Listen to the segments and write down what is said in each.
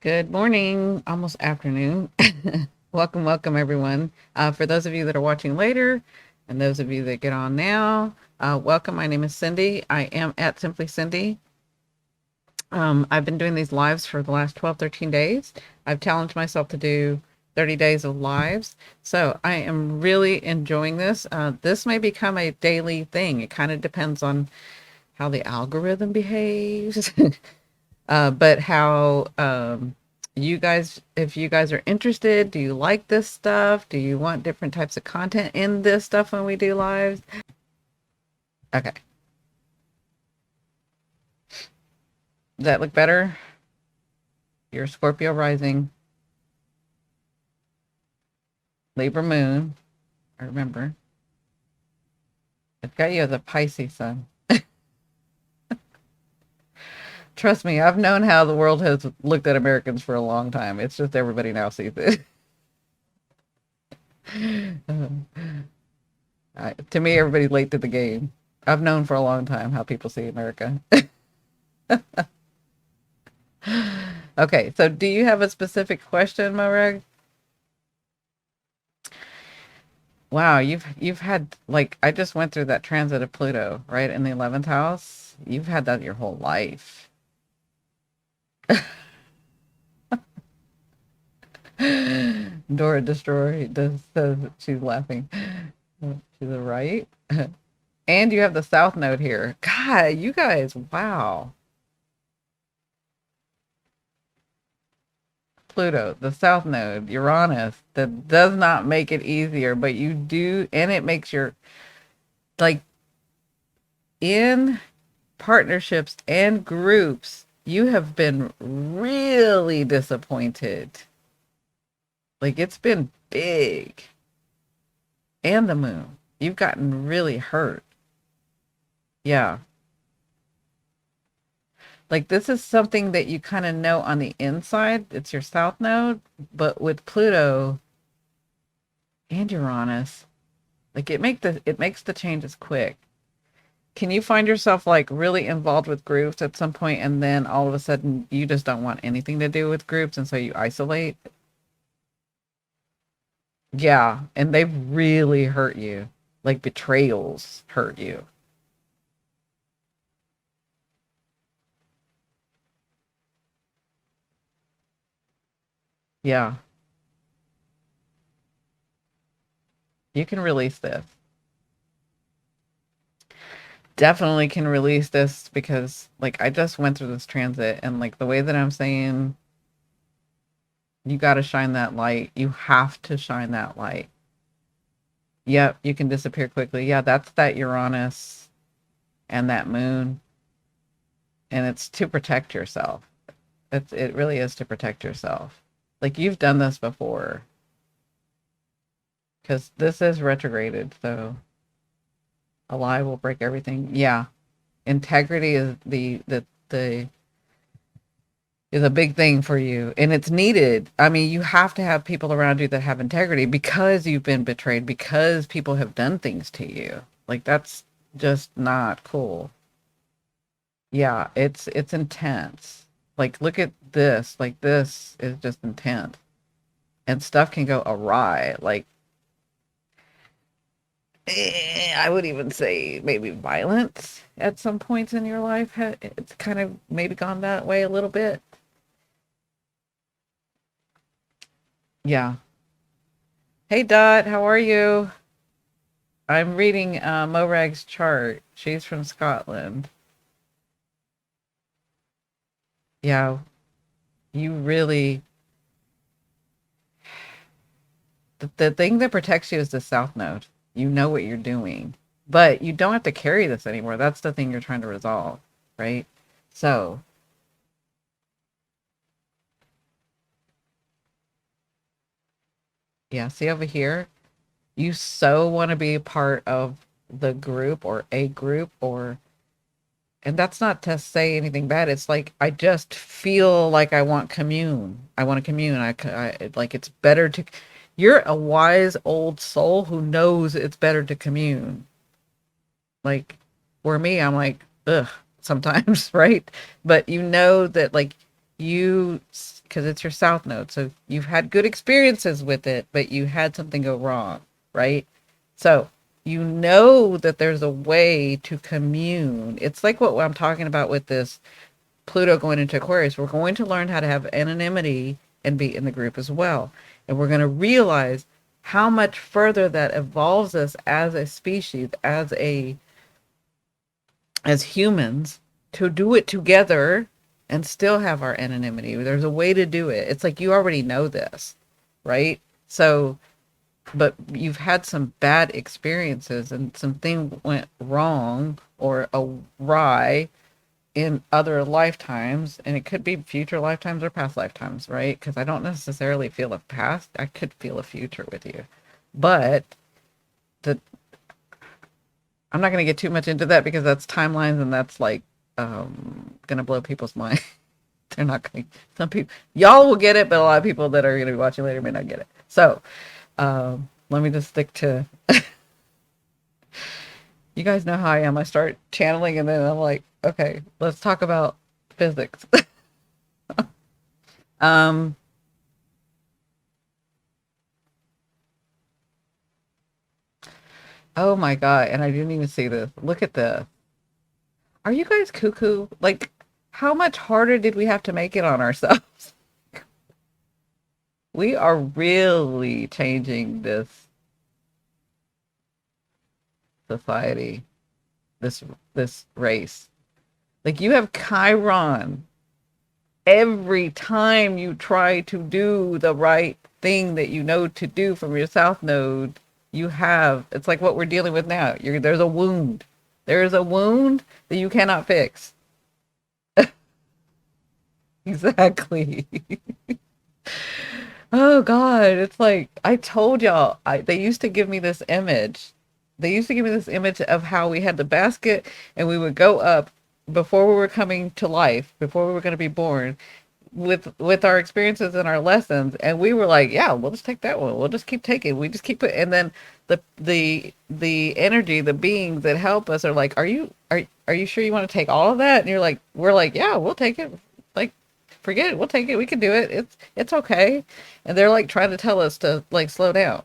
Good morning, almost afternoon. Welcome, everyone. For those of you that are watching later, and those of you that get on now, welcome. My name is Cindy. I am at Simply Cindy. I've been doing these lives for the last 12, 13 days. I've challenged myself to do 30 days of lives. So I am really enjoying this. This may become a daily thing. It kind of depends on how the algorithm behaves. But how you guys, if you guys are interested, do you like this stuff? Do you want different types of content in this stuff when we do lives? Okay. Does that look better? Your Scorpio rising, Libra moon. I remember. It's got you as a Pisces sun. Trust me, I've known how the world has looked at Americans for a long time. It's just everybody now sees it. To me, everybody's late to the game. I've known for a long time how people see America. Okay, so do you have a specific question, Morag? Wow, you've had like I just went through that transit of Pluto, right, in the 11th house. You've had that your whole life. Dora Destroy does says she's laughing to the right. And you have the South Node here. God, you guys, wow. Pluto, the South Node, Uranus, that does not make it easier, but you do, and it makes your like in partnerships and groups, you have been really disappointed. Like it's been big. And the moon. You've gotten really hurt. Yeah. Like this is something that you kind of know on the inside. It's your south node, but with Pluto and Uranus, like it makes the changes quick. Can you find yourself like really involved with groups at some point and then all of a sudden you just don't want anything to do with groups and so you isolate? Yeah, and they've really hurt you. Like betrayals hurt you. Yeah, you can release this. Definitely can release this because like I just went through this transit and like the way that I'm saying you got to shine that light. You have to shine that light. Yep, you can disappear quickly. Yeah, that's that Uranus and that moon and it's to protect yourself. It really is to protect yourself. Like you've done this before because this is retrograded, so a lie will break everything. Yeah, integrity is the is a big thing for you and it's needed. I mean, you have to have people around you that have integrity because you've been betrayed, because people have done things to you. Like that's just not cool. Yeah, it's intense. Like look at this. Like this is just intense. And stuff can go awry. Like I would even say maybe violence at some points in your life. It's kind of maybe gone that way a little bit. Yeah. Hey Dot, how are you? I'm reading Morag's chart. She's from Scotland. Yeah, you really the thing that protects you is the South Node. You know what you're doing, but you don't have to carry this anymore. That's the thing you're trying to resolve, right? So, yeah, see over here, you so want to be a part of the group or a group or and that's not to say anything bad. It's like I just feel like I want commune. I want to commune. Like it's better to. You're a wise old soul who knows it's better to commune. Like for me, I'm like ugh sometimes, right? But you know that like you, because it's your south node, so you've had good experiences with it, but you had something go wrong, right? So you know that there's a way to commune. It's like what I'm talking about with this Pluto going into Aquarius. We're going to learn how to have anonymity and be in the group as well. And we're going to realize how much further that evolves us as a species, as humans, to do it together and still have our anonymity. There's a way to do it. It's like you already know this, right? So, but you've had some bad experiences and something went wrong or awry in other lifetimes, and it could be future lifetimes or past lifetimes, right? Because I don't necessarily feel a past. I could feel a future with you, but the I'm not going to get too much into that because that's timelines and that's like going to blow people's mind. They're not going to, some people, y'all will get it, but a lot of people that are going to be watching later may not get it. So let me just stick to, you guys know how I am. I start channeling and then I'm like, okay, let's talk about physics. um, oh my God. And I didn't even see this. Look at this. Are you guys cuckoo? Like, how much harder did we have to make it on ourselves? We are really changing this society, this race. Like you have Chiron every time you try to do the right thing that you know to do from your south node. You have, it's like what we're dealing with now. There's a wound. There is a wound that you cannot fix. Exactly. Oh God, it's like I told y'all. They used to give me this image. They used to give me this image of how we had the basket and we would go up before we were coming to life, before we were going to be born, with our experiences and our lessons, and we were like, yeah, we'll just take that one. We'll just keep taking. We just keep it, and then the energy, the beings that help us are like, are you sure you want to take all of that? And you're like, we're like, yeah, we'll take it. Like forget it. We'll take it. We can do it. It's okay. And they're like trying to tell us to like slow down.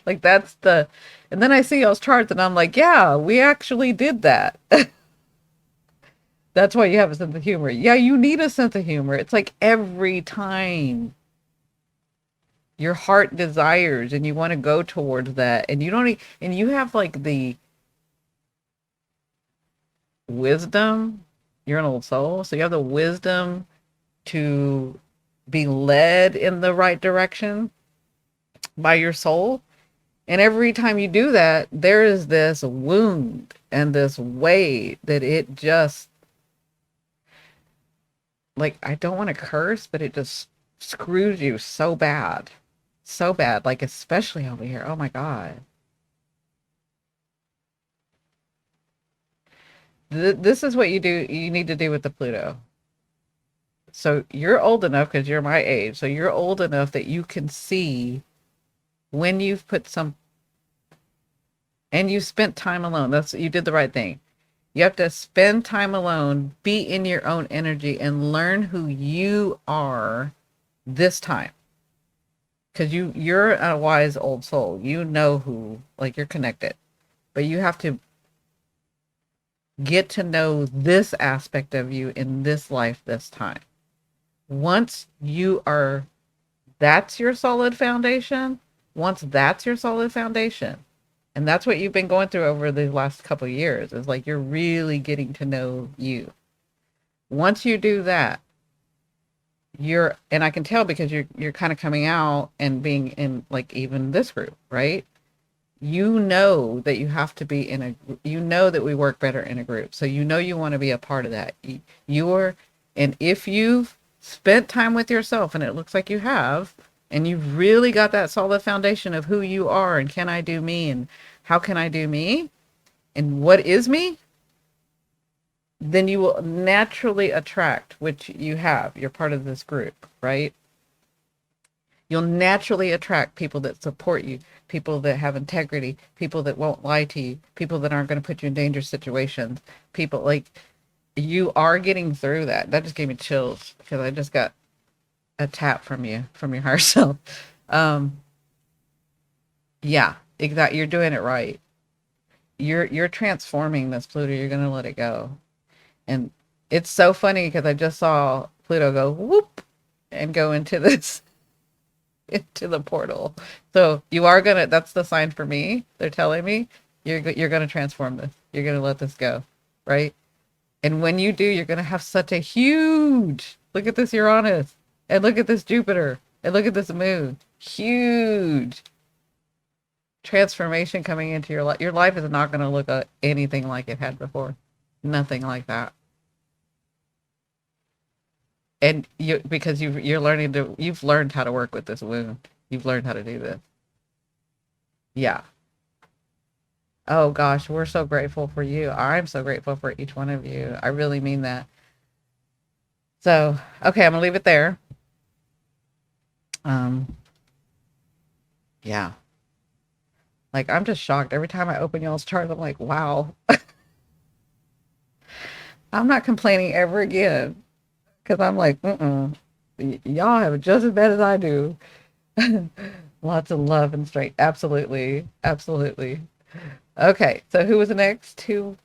Like that's the and then I see y'all's charts and I'm like, yeah, we actually did that. That's why you have a sense of humor. Yeah, you need a sense of humor. It's like every time your heart desires and you want to go towards that and you don't and you have like the wisdom, you're an old soul, so you have the wisdom to be led in the right direction by your soul. And every time you do that, there is this wound and this weight that it just, like, I don't want to curse, but it just screws you so bad. So bad. Like, especially over here. Oh my God. This is what you need to do with the Pluto. So you're old enough because you're my age. So you're old enough that you can see when you've put some and you spent time alone. You did the right thing. You have to spend time alone, be in your own energy, and learn who you are this time. Because you're a wise old soul. You know who, like you're connected. But you have to get to know this aspect of you in this life this time. Once you are, that's your solid foundation. Once that's your solid foundation, and that's what you've been going through over the last couple of years, is like you're really getting to know you. Once you do that, and I can tell because you're kind of coming out and being in like even this group, right? You know that you have to be you know that we work better in a group. So you know you want to be a part of that. And if you've spent time with yourself, and it looks like you have, and you've really got that solid foundation of who you are and can I do me and how can I do me and what is me, then you will naturally attract, which you have. You're part of this group, right? You'll naturally attract people that support you, people that have integrity, people that won't lie to you, people that aren't going to put you in dangerous situations, people like You are getting through that. That just gave me chills because I just got a tap from you, from your higher self. Um, yeah, exactly. You're doing it right. You're transforming this Pluto. You're gonna let it go. And it's so funny because I just saw Pluto go whoop and go into this into the portal. So you are gonna. That's the sign for me. They're telling me you're gonna transform this. You're gonna let this go, right? And when you do, you're gonna have such a huge. Look at this Uranus, and look at this Jupiter, and look at this Moon. Huge transformation coming into your life. Your life is not gonna look anything like it had before. Nothing like that. And you because you've learned how to work with this wound. You've learned how to do this. Yeah. Oh gosh, we're so grateful for you. I'm so grateful for each one of you. I really mean that. So, okay, I'm gonna leave it there. Um, yeah. Like I'm just shocked. Every time I open y'all's chart, I'm like, wow. I'm not complaining ever again. Because I'm like, y'all have it just as bad as I do. Lots of love and strength. Absolutely. Absolutely. Okay, so who was the next? Who